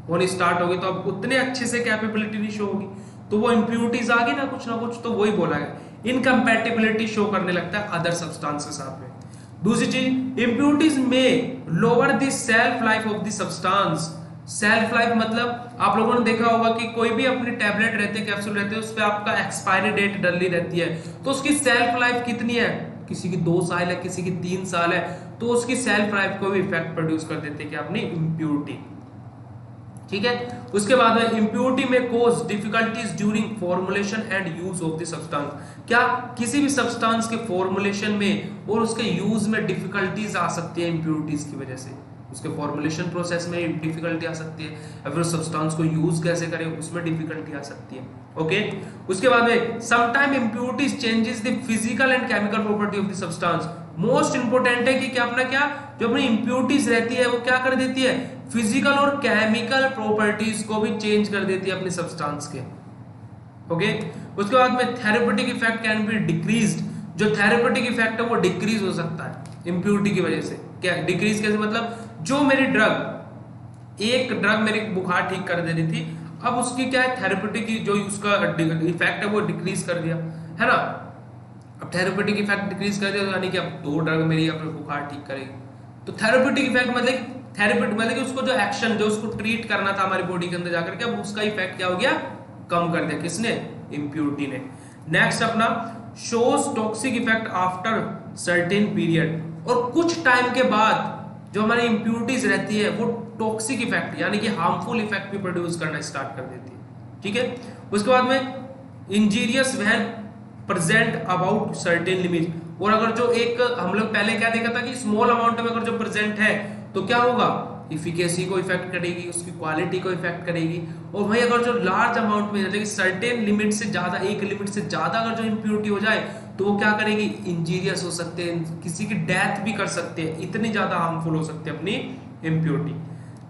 होनी स्टार्ट होगी, तो अब उतने अच्छे से कैपेबिलिटी नहीं शो होगी, तो वो इंप्योरिटीज आ गई ना कुछ, तो वही बोला है, इनकम्पैटिबिलिटी शो करने लगता है अदर सब्सटेंसेस साथ में। दूसरी चीज, इंप्योरिटीज में lower the self life of the substance. Self life मतलब आप लोगों ने देखा होगा कि कोई भी अपनी टैबलेट रहते हैं, कैप्सूल रहते हैं, उस पर आपका एक्सपायरी डेट डली रहती है, तो उसकी सेल्फ लाइफ कितनी है? किसी की 2 साल है, किसी की 3 साल है, तो उसकी सेल्फ लाइफ को भी इफेक्ट प्रोड्यूस कर देते हैं कि अपनी इंप्योरिटी, ठीक है। उसके बाद में इंप्योरिटी में cause difficulties during formulation and use of the substance. क्या किसी भी सब्सटेंस के फॉर्मुलेशन में और उसके यूज में डिफिकल्टीज आ सकती है इंप्योरिटीज की वजह से, उसके फॉर्मुलेशन प्रोसेस में डिफिकल्टी आ सकती है, या फिर सब्सटेंस को यूज कैसे करें उसमें डिफिकल्टी आ सकती है, ओके। उसके बाद में sometime impurities changes the physical and chemical property of the substance. Most important है कि क्या अपना, क्या जो अपनी इंप्योरिटीज रहती है वो क्या कर देती है? फिजिकल और केमिकल प्रॉपर्टीज को भी चेंज कर देती है अपने सब्सटेंस के, ओके। उसके बाद में therapeutic effect can be decreased. जो थेरेपेटिक इफेक्ट है वो डिक्रीज हो सकता है इंप्योरिटी की वजह से। क्या डिक्रीज कैसे? मतलब जो मेरी ड्रग, एक ड्रग मेरी बुखार ठीक कर दे रही थी, अब उसकी क्या है, थेरेपेटिक जो उसका इफेक्ट है वो डिक्रीज कर दिया, है ना। अब थेरेपेटिक इफेक्ट डिक्रीज कर दिया, यानी कि अब 2 ड्रग मेरी अपने बुखार ठीक करेगी। तो थेरेपेटिक इफेक्ट मतलब थेरेपेटिक मतलब कि उसको जो एक्शन, जो उसको ट्रीट करना था हमारी बॉडी के अंदर जाकर के, अब उसका इफेक्ट क्या हो गया? कम कर दिया, किसने? इंप्योरिटी ने। नेक्स्ट अपना shows toxic effect after certain period. और कुछ टाइम के बाद जो हमारी इंप्योरिटीज रहती है वो टॉक्सिक इफेक्ट यानी कि हार्मफुल इफेक्ट भी प्रोड्यूस करना स्टार्ट कर देती है, ठीक है। उसके बाद में injurious when present about certain limit. और अगर जो एक हम लोग पहले क्या देखा था कि स्मॉल अमाउंट में अगर जो प्रेजेंट है तो क्या होगा? इफिकेसी को इफेक्ट करेगी, उसकी क्वालिटी को इफेक्ट करेगी। और वही अगर जो लार्ज अमाउंट में, जैसे कि सर्टेन लिमिट से ज्यादा, एक लिमिट से ज्यादा अगर जो इंप्योरिटी हो जाए तो वो क्या करेगी? इंजीरियस हो सकते हैं, किसी की डेथ भी कर सकते हैं, इतनी ज्यादा हार्मफुल हो सकती है अपनी इंप्योरिटी।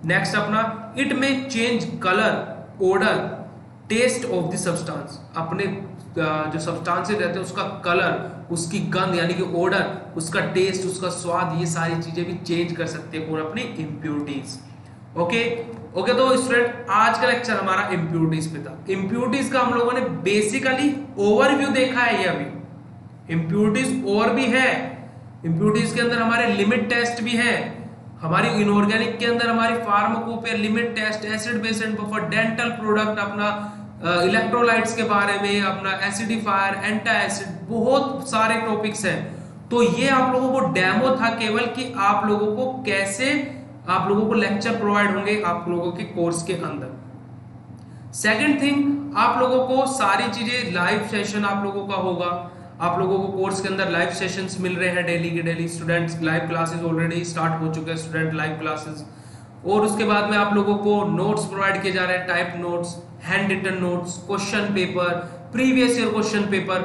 नेक्स्ट अपना इट में change colour, odour, taste of the substance. अपने जो सब्सटेंसेस रहते हैं उसका कलर, उसकी गंध यानी कि ओडर, उसका टेस्ट, उसका स्वाद, ये सारी चीजें भी चेंज कर सकते हैं अपनी इंप्योरिटीज, ओके। ओके तो स्टूडेंट आज का लेक्चर हमारा इंप्योरिटीज पे था। इंप्योरिटीज का हम लोगों ने बेसिकली ओवरव्यू देखा है। ये अभी इंप्योरिटीज और भी है, इंप्योरिटीज के अंदर हमारे लिमिट टेस्ट भी है, हमारी इनऑर्गेनिक के अंदर हमारी pharmacopoeia, limit test, acid base and buffer, dental product, अपना इलेक्ट्रोलाइट्स के बारे में, अपना एसिडिफायर, एंटी एसिड, बहुत सारे टॉपिक्स हैं। तो ये आप लोगों को डेमो था केवल कि आप लोगों को कैसे, आप लोगों को लेक्चर प्रोवाइड होंगे आप लोगों के कोर्स के अंदर। सेकंड थिंग, आप लोगों को सारी चीजें लाइव सेशन आप लोगों का होगा, आप लोगों को कोर्स के अंदर लाइव सेशंस मिल रहे हैं डेली के daily. Students live classes already start हो चुके हैं, स्टूडेंट लाइव क्लासेस। और उसके बाद में आप लोगों को नोट्स प्रोवाइड किए जा रहे हैं, type notes, hand written notes, question paper, previous year question paper,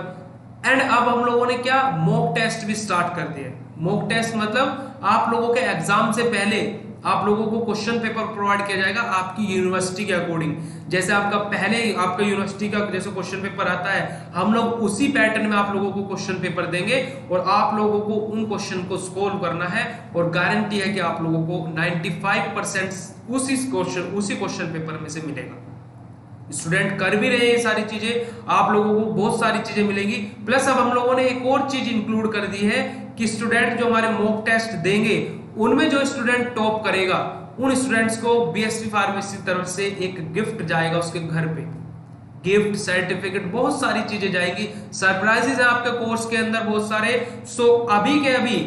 and अब हम लोगों ने क्या मॉक टेस्ट भी स्टार्ट कर दिए। मॉक टेस्ट मतलब आप लोगों के एग्जाम से पहले आप लोगों को क्वेश्चन पेपर प्रोवाइड किया जाएगा आपकी यूनिवर्सिटी के अकॉर्डिंग। जैसे आपका पहले आपका यूनिवर्सिटी का जैसे क्वेश्चन पेपर आता है, हम लोग उसी पैटर्न में आप लोगों को क्वेश्चन पेपर देंगे और आप लोगों को उन क्वेश्चन को सोल्व करना है। और गारंटी है कि आप लोगों को 95% उसी क्वेश्चन पेपर में से मिलेगा। स्टूडेंट कर भी रहे हैं ये सारी चीजें, आप लोगों को बहुत सारी चीजें मिलेंगी। प्लस अब हम लोगों ने एक और चीज इंक्लूड कर दी है कि स्टूडेंट जो हमारे मॉक टेस्ट देंगे उनमें जो स्टूडेंट टॉप करेगा उन स्टूडेंट्स को बीएससी फार्मेसी की तरफ से एक गिफ्ट जाएगा उसके घर पे। गिफ्ट, सर्टिफिकेट, बहुत सारी चीजें जाएगी। सरप्राइजेस है आपके कोर्स के अंदर बहुत सारे। सो अभी के अभी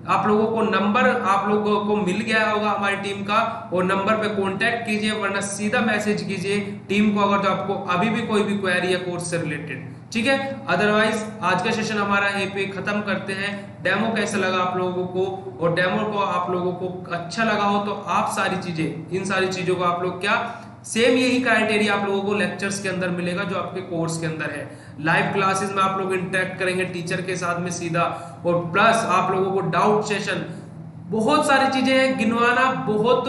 आप लोगों को नंबर आप लोगों को मिल गया होगा हमारी टीम का, और नंबर पे कांटेक्ट कीजिए, वरना सीधा मैसेज कीजिए टीम को अगर जो आपको अभी भी कोई भी क्वेरी है कोर्स से रिलेटेड। ठीक है, अदरवाइज आज का सेशन हमारा यहीं पे खत्म करते हैं। डेमो कैसा लगा आप लोगों को, और डेमो को आप लोगों को अच्छा लगा हो तो आप सारी चीजें इन सारी चीजों को आप लोग क्या सेम यही क्राइटेरिया आप लोगों को लेक्चर्स के अंदर मिलेगा जो आपके कोर्स के अंदर है। लाइव क्लासेस में आप लोग इंटरेक्ट करेंगे टीचर के साथ में सीधा, और प्लस आप लोगों को डाउट सेशन, बहुत सारी चीजें हैं, गिनवाना बहुत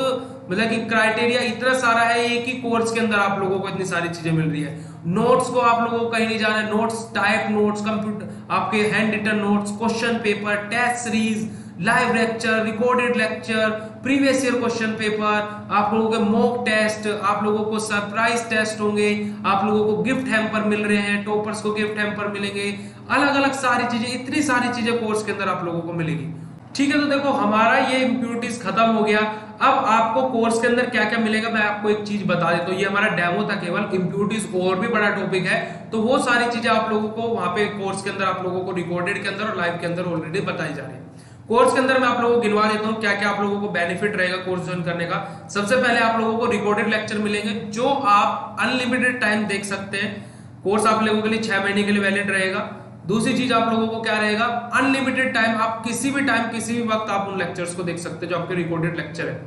मतलब कि क्राइटेरिया इतना सारा है एक ही कोर्स के अंदर आप लोगों को इतनी सारी चीजें मिल रही है। नोट्स को आप लोगों को कहीं नहीं जाना है, नोट्स, टाइप नोट्स, कंप्यूटर आपके hand written notes, question paper, test series, live lecture, recorded lecture, previous year question paper, आप लोगों के मॉक टेस्ट, आप लोगों को सरप्राइज टेस्ट होंगे, आप लोगों को गिफ्ट हैम्पर मिल रहे हैं, टॉपर्स को गिफ्ट हैम्पर मिलेंगे, अलग अलग सारी चीजें, इतनी सारी चीजें कोर्स के अंदर आप लोगों को मिलेगी। ठीक है, तो देखो हमारा ये इम्प्योरिटीज खत्म हो गया। अब आपको कोर्स के अंदर क्या क्या मिलेगा मैं आपको एक चीज बता देता हूँ। ये हमारा डेमो था केवल, इम्प्योरिटीज और भी बड़ा टॉपिक है, तो वो सारी चीजें आप लोगों को वहां पे कोर्स के अंदर आप लोगों को रिकॉर्डेड के अंदर और लाइव के अंदर ऑलरेडी बताई जा रही है। कोर्स के अंदर मैं आप लोगों को गिनवा देता हूँ क्या क्या आप लोगों को बेनिफिट रहेगा कोर्स ज्वाइन करने का। सबसे पहले आप लोगों को रिकॉर्डेड लेक्चर मिलेंगे जो आप अनलिमिटेड टाइम देख सकते हैं। कोर्स आप लोगों के लिए 6 महीने के लिए वैलिड रहेगा। दूसरी चीज आप लोगों को क्या रहेगा, अनलिमिटेड टाइम, आप किसी भी टाइम किसी भी वक्त आप उन लेक्चर्स को देख सकते हैं जो आपके रिकॉर्डेड लेक्चर है।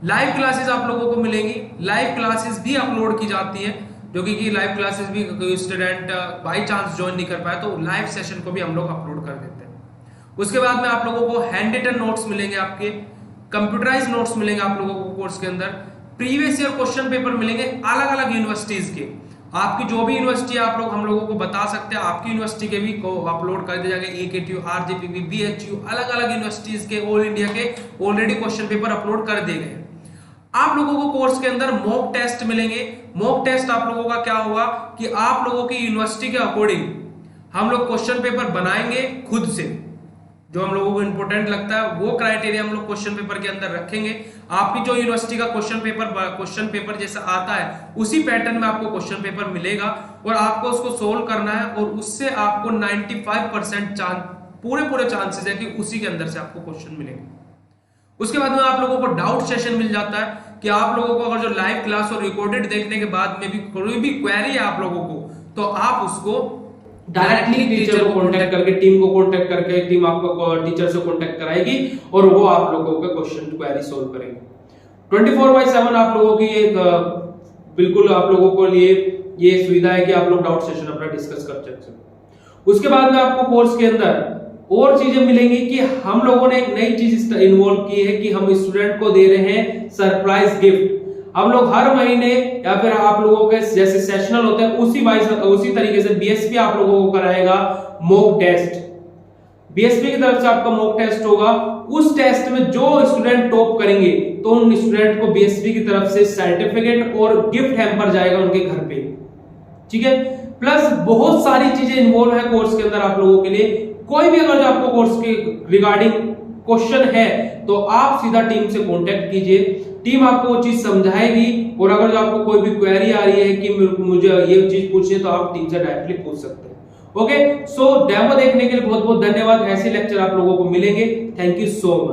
लाइव क्लासेस आप लोगों को मिलेंगी, लाइव क्लासेस भी अपलोड की जाती है, जो कि लाइव क्लासेस भी कोई स्टूडेंट बाई चांस ज्वाइन नहीं कर पाया तो लाइव सेशन को भी हम लोग अपलोड कर देते हैं। उसके बाद में आप लोगों को हैंड रिटन नोट्स मिलेंगे, आपके कंप्यूटराइज नोट्स मिलेंगे आप लोगों को कोर्स के अंदर, प्रीवियस ईयर क्वेश्चन पेपर मिलेंगे अलग अलग यूनिवर्सिटीज के। आपकी जो भी यूनिवर्सिटी आप लोग हम लोगों को बता सकते हैं, आपकी यूनिवर्सिटी के भी को अपलोड कर दिया जाएगा। AKTU, RJPB, BHU, अलग अलग यूनिवर्सिटीज के ऑल इंडिया के ऑलरेडी क्वेश्चन पेपर अपलोड कर दिए गए। आप लोगों को कोर्स के अंदर मॉक टेस्ट मिलेंगे। मॉक टेस्ट आप लोगों का क्या होगा कि आप लोगों की यूनिवर्सिटी के अकॉर्डिंग हम लोग क्वेश्चन पेपर बनाएंगे खुद से, जो हम लोगों को इंपॉर्टेंट लगता है वो क्राइटेरिया हम लोग क्वेश्चन पेपर के अंदर रखेंगे। आपकी जो यूनिवर्सिटी का क्वेश्चन पेपर जैसा आता है उसी पैटर्न में आपको क्वेश्चन पेपर मिलेगा और आपको उसको सोल्व करना है, और उससे आपको 95% पूरे चांसेस है कि उसी के अंदर से आपको क्वेश्चन मिलेंगे। उसके बाद में आप लोगों को डाउट सेशन मिल जाता है कि आप लोगों को अगर जो लाइव क्लास और रिकॉर्डेड देखने के बाद में भी कोई भी क्वेरी है आप लोगों को, तो आप उसको डायरेक्टली टीचर को कांटेक्ट करके, टीम को कांटेक्ट करके, टीम आपको टीचर से कांटेक्ट कराएगी और वो आप लोगों के क्वेश्चन क्वेरी सोल्व करेंगे। 24/7 आप लोगों की एक बिल्कुल आप लोगों को लिए ये सुविधा है कि आप लोग डाउट सेशन अपना डिस्कस कर सकते हैं। उसके बाद में आपको कोर्स के अंदर और चीजें मिलेंगी कि हम लोगों ने एक नई चीज इन्वॉल्व की है कि हम स्टूडेंट को दे रहे हैं सरप्राइज गिफ्ट। हम लोग हर महीने या फिर आप लोगों के जैसे सेशनल होते हैं उसी तरीके से बीएसपी आप लोगों को कराएगा मॉक टेस्ट। बीएसपी की तरफ से आपका मॉक टेस्ट होगा। उस टेस्ट में जो स्टूडेंट टॉप करेंगे तो उन स्टूडेंट को बीएसपी की तरफ से सर्टिफिकेट और गिफ्ट हैम्पर जाएगा उनके घर पे। ठीक है, प्लस बहुत सारी चीजें इन्वॉल्व है कोर्स के अंदर आप लोगों के लिए। कोई भी अगर जो आपको कोर्स के रिगार्डिंग क्वेश्चन है तो आप सीधा टीम से कांटेक्ट कीजिए, टीम आपको वो चीज समझाएगी। और अगर जो आपको कोई भी क्वेरी आ रही है कि मुझे ये चीज पूछनी है तो आप टीम से डायरेक्टली पूछ सकते हैं। ओके, सो डेमो देखने के लिए बहुत बहुत धन्यवाद। ऐसे लेक्चर आप लोगों को मिलेंगे। Thank you so much.